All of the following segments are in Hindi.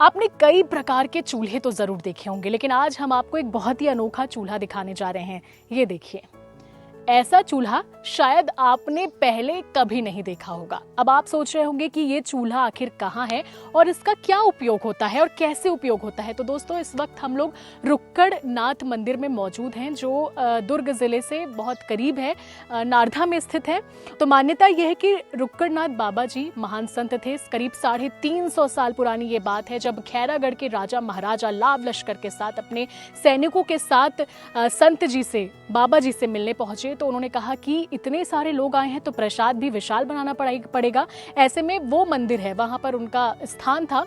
आपने कई प्रकार के चूल्हे तो ज़रूर देखे होंगे, लेकिन आज हम आपको एक बहुत ही अनोखा चूल्हा दिखाने जा रहे हैं। ये देखिए, ऐसा चूल्हा शायद आपने पहले कभी नहीं देखा होगा। अब आप सोच रहे होंगे कि ये चूल्हा आखिर कहाँ है और इसका क्या उपयोग होता है और कैसे उपयोग होता है। तो दोस्तों, इस वक्त हम लोग रुक्कड़ नाथ मंदिर में मौजूद हैं, जो दुर्ग ज़िले से बहुत करीब है, नारधा में स्थित है। तो मान्यता यह है कि रुक्कड़नाथ बाबा जी महान संत थे। करीब 350 साल पुरानी ये बात है, जब खैरागढ़ के राजा महाराजा लाव लश्कर के साथ अपने सैनिकों के साथ संत जी से, बाबा जी से मिलने पहुंचे। तो उन्होंने कहा कि इतने सारे लोग आए हैं तो प्रसाद भी विशाल बनाना पड़ेगा। ऐसे में वो मंदिर है, वहां पर उनका स्थान था,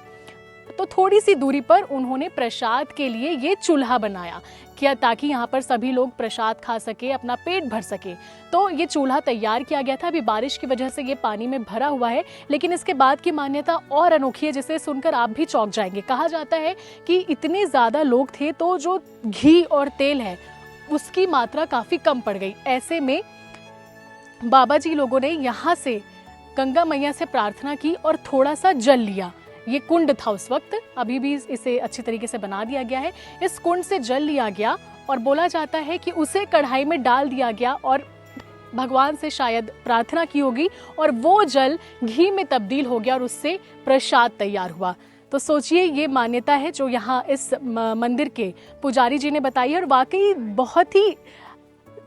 तो थोड़ी सी दूरी पर उन्होंने प्रसाद के लिए ये चूल्हा बनाया, क्या ताकि यहाँ पर सभी लोग प्रसाद खा सके, अपना पेट भर सके। तो ये चूल्हा तैयार किया गया था। अभी बारिश की वजह से ये पानी में भरा हुआ है, लेकिन इसके बाद की मान्यता और अनोखी है, जिसे सुनकर आप भी चौंक जाएंगे। कहा जाता है कि इतने ज़्यादा लोग थे तो जो घी और तेल है उसकी मात्रा काफ़ी कम पड़ गई। ऐसे में बाबा जी लोगों ने यहाँ से गंगा मैया से प्रार्थना की और थोड़ा सा जल लिया। ये कुंड था उस वक्त, अभी भी इसे अच्छी तरीके से बना दिया गया है। इस कुंड से जल लिया गया और बोला जाता है कि उसे कढ़ाई में डाल दिया गया और भगवान से शायद प्रार्थना की होगी और वो जल घी में तब्दील हो गया और उससे प्रसाद तैयार हुआ। तो सोचिए, ये मान्यता है जो यहाँ इस मंदिर के पुजारी जी ने बताई है और वाकई बहुत ही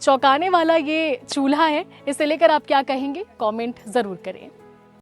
चौंकाने वाला ये चूल्हा है। इसे लेकर आप क्या कहेंगे, कमेंट ज़रूर करें।